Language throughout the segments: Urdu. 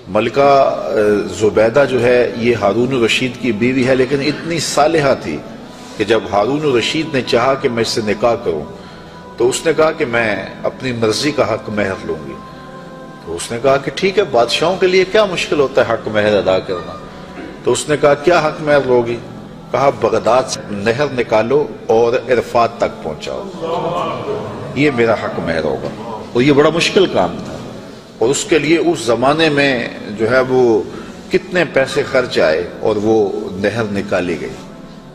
ملکہ زبیدہ جو ہے یہ ہارون الرشید کی بیوی ہے، لیکن اتنی صالحہ تھی کہ جب ہارون الرشید نے چاہا کہ میں اس سے نکاح کروں تو اس نے کہا کہ میں اپنی مرضی کا حق مہر لوں گی۔ تو اس نے کہا کہ ٹھیک ہے، بادشاہوں کے لیے کیا مشکل ہوتا ہے حق مہر ادا کرنا۔ تو اس نے کہا کیا حق مہر لوگی؟ کہا بغداد سے نہر نکالو اور عرفات تک پہنچاؤ، یہ میرا حق مہر ہوگا۔ اور یہ بڑا مشکل کام تھا، اور اس کے لیے اس زمانے میں جو ہے وہ کتنے پیسے خرچ آئے اور وہ نہر نکالی گئی۔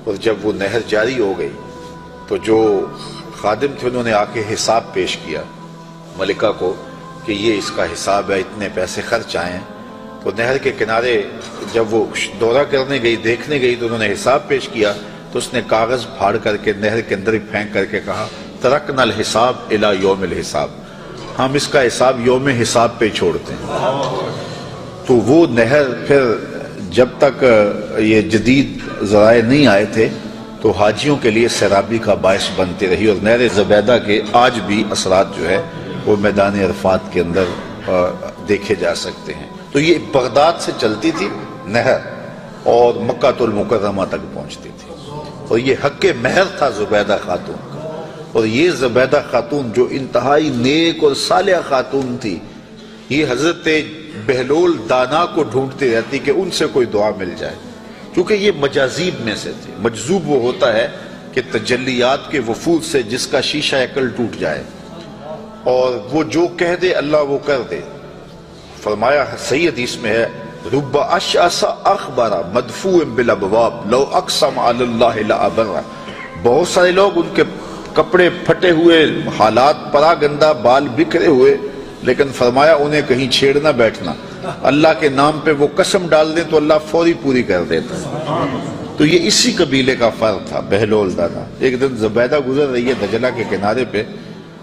اور جب وہ نہر جاری ہو گئی تو جو خادم تھے انہوں نے آ کے حساب پیش کیا ملکہ کو کہ یہ اس کا حساب ہے، اتنے پیسے خرچ آئے ہیں۔ تو نہر کے کنارے جب وہ دورہ کرنے گئی، دیکھنے گئی، تو انہوں نے حساب پیش کیا تو اس نے کاغذ پھاڑ کر کے نہر کے اندر ہی پھینک کر کے کہا ترکنا الحساب الی یوم الحساب، ہم اس کا حساب یوم حساب پہ چھوڑتے ہیں۔ تو وہ نہر پھر جب تک یہ جدید ذرائع نہیں آئے تھے تو حاجیوں کے لیے سیرابی کا باعث بنتی رہی، اور نہر زبیدہ کے آج بھی اثرات جو ہے وہ میدان عرفات کے اندر دیکھے جا سکتے ہیں۔ تو یہ بغداد سے چلتی تھی نہر اور مکہ المکرمہ تک پہنچتی تھی، اور یہ حق مہر تھا زبیدہ خاتون کا۔ اور یہ زبیدہ خاتون جو انتہائی نیک اور صالحہ خاتون تھی، یہ حضرت بہلول دانا کو ڈھونڈتی رہتی کہ ان سے کوئی دعا مل جائے، کیونکہ یہ مجاذیب میں سے تھی۔ مجذوب وہ ہوتا ہے کہ تجلیات کے وفود سے جس کا شیشہ عقل ٹوٹ جائے اور وہ جو کہہ دے اللہ وہ کر دے۔ فرمایا صحیح حدیث میں ہے رب اشعث اخبر مدفوع بالابواب لو اقسم علی اللہ لابر، بہت سارے لوگ ان کے کپڑے پھٹے ہوئے، حالات پرا گندہ، بال بکھرے ہوئے، لیکن فرمایا انہیں کہیں چھیڑنا بیٹھنا، اللہ کے نام پہ وہ قسم ڈال دیں تو اللہ فوری پوری کر دیتا ہے۔ تو یہ اسی قبیلے کا فرد تھا بہلول دانا۔ ایک دن زبیدہ گزر رہی ہے دجلہ کے کنارے پہ،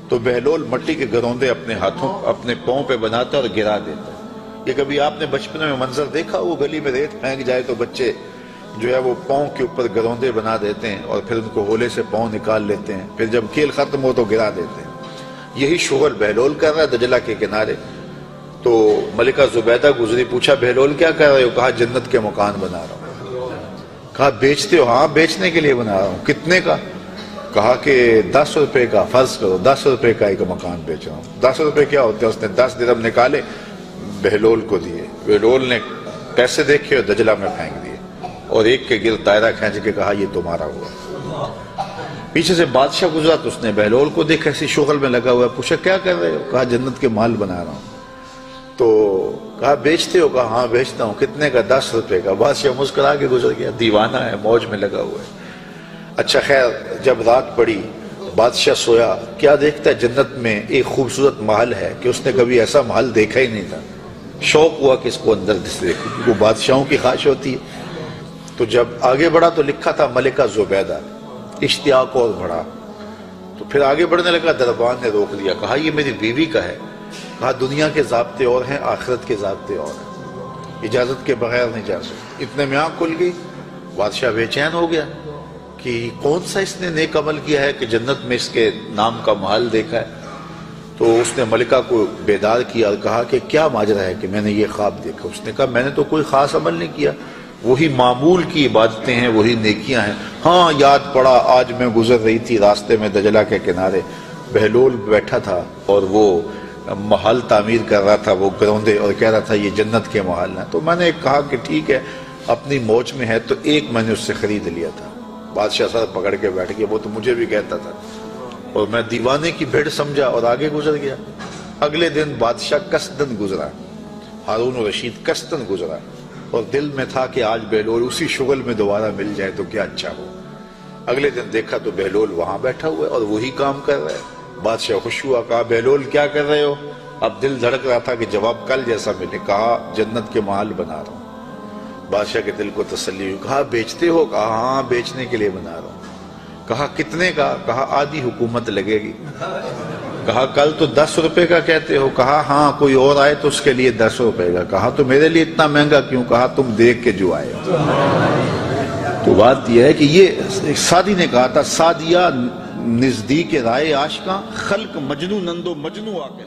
تو بہلول مٹی کے گروندے اپنے ہاتھوں اپنے پاؤں پہ بناتا اور گرا دیتا ہے۔ یہ کبھی آپ نے بچپن میں منظر دیکھا، وہ گلی میں ریت پھینک جائے تو بچے جو ہے وہ پاؤں کے اوپر گروندے بنا دیتے ہیں اور پھر ان کو ہولے سے پاؤں نکال لیتے ہیں، پھر جب کھیل ختم ہو تو گرا دیتے ہیں۔ یہی شغل بہلول کر رہا ہے دجلہ کے کنارے۔ تو ملکہ زبیدہ گزری، پوچھا بہلول کیا کر رہے ہو؟ کہا جنت کے مکان بنا رہا ہوں۔ کہا بیچتے ہو؟ ہاں بیچنے کے لیے بنا رہا ہوں۔ کتنے کا؟ کہا کہ 10 روپے کا، فرض کرو 10 روپے کا ایک مکان بیچ رہا ہوں۔ 10 روپے کیا ہوتے ہیں؟ اس نے 10 درہم نکالے بہلول کو دیے، بہلول نے پیسے دیکھے اور دجلہ میں پھینک دیے، اور ایک کے گرد دائرہ کھینچ کے کہا یہ تمہارا ہوا۔ پیچھے سے بادشاہ گزرا تو اس نے بہلول کو دیکھا اسی شغل میں لگا ہوا ہے، پوچھا کیا کر رہے ہو؟ کہا جنت کے مال بنا رہا ہوں۔ تو کہا بیچتے ہو؟ کہا ہاں بیچتا ہوں۔ کتنے کا؟ 10 روپے کا۔ بادشاہ مسکرا کے گزر گیا، دیوانہ ہے، موج میں لگا ہوا ہے۔ اچھا خیر، جب رات پڑی بادشاہ سویا، کیا دیکھتا ہے جنت میں ایک خوبصورت محل ہے کہ اس نے کبھی ایسا محل دیکھا ہی نہیں تھا۔ شوق ہوا کہ اس کو اندر دیکھو، کیونکہ وہ بادشاہوں کی خواہش ہوتی ہے۔ تو جب آگے بڑھا تو لکھا تھا ملکہ زبیدہ، اشتیاق اور بڑھا۔ تو پھر آگے بڑھنے لگا، دربان نے روک لیا، کہا یہ میری بیوی کا ہے۔ کہا دنیا کے ضابطے اور ہیں، آخرت کے ضابطے اور ہیں، اجازت کے بغیر نہیں جا سکتے۔ اتنے میں آنکھ کھل گئی، بادشاہ بے چین ہو گیا کہ کون سا اس نے نیک عمل کیا ہے کہ جنت میں اس کے نام کا محل دیکھا ہے۔ تو اس نے ملکہ کو بیدار کیا اور کہا کہ کیا ماجرا ہے کہ میں نے یہ خواب دیکھا؟ اس نے کہا میں نے تو کوئی خاص عمل نہیں کیا، وہی معمول کی عبادتیں ہیں، وہی نیکیاں ہیں۔ ہاں یاد پڑا، آج میں گزر رہی تھی راستے میں دجلہ کے کنارے، بہلول بیٹھا تھا اور وہ محل تعمیر کر رہا تھا، وہ گروندے، اور کہہ رہا تھا یہ جنت کے محل ہیں۔ تو میں نے کہا کہ ٹھیک ہے، اپنی موج میں ہے، تو ایک میں نے اس سے خرید لیا تھا۔ بادشاہ سر پکڑ کے بیٹھ گیا، وہ تو مجھے بھی کہتا تھا، اور میں دیوانے کی بھیڑ سمجھا اور آگے گزر گیا۔ اگلے دن بادشاہ قصدن گزرا، ہارون الرشید قصدن گزرا، اور دل میں تھا کہ آج بہلول اسی شغل میں دوبارہ مل جائے تو کیا اچھا ہو۔ اگلے دن دیکھا تو بہلول وہاں بیٹھا ہوا ہے اور وہی کام کر رہا ہے۔ بادشاہ خوش ہوا، کہا بہلول کیا کر رہے ہو؟ اب دل دھڑک رہا تھا کہ جواب کل جیسا ملے۔ کہا جنت کے محل بنا رہا ہوں۔ بادشاہ کے دل کو تسلی ہوئی، کہا بیچتے ہو؟ کہا ہاں بیچنے کے لیے بنا رہا ہوں۔ کہا کتنے کا؟ کہا آدھی حکومت لگے گی۔ کہا کل تو 10 روپے کا کہتے ہو۔ کہا ہاں کوئی اور آئے تو اس کے لیے 10 روپے کا۔ کہا تو میرے لیے اتنا مہنگا کیوں؟ کہا تم دیکھ کے جو آئے ہو۔ تو بات یہ ہے کہ یہ سعدی نے کہا تھا، سعدیہ نزدیک رائے عاشقاں خلق مجنو نندو مجنو آ کے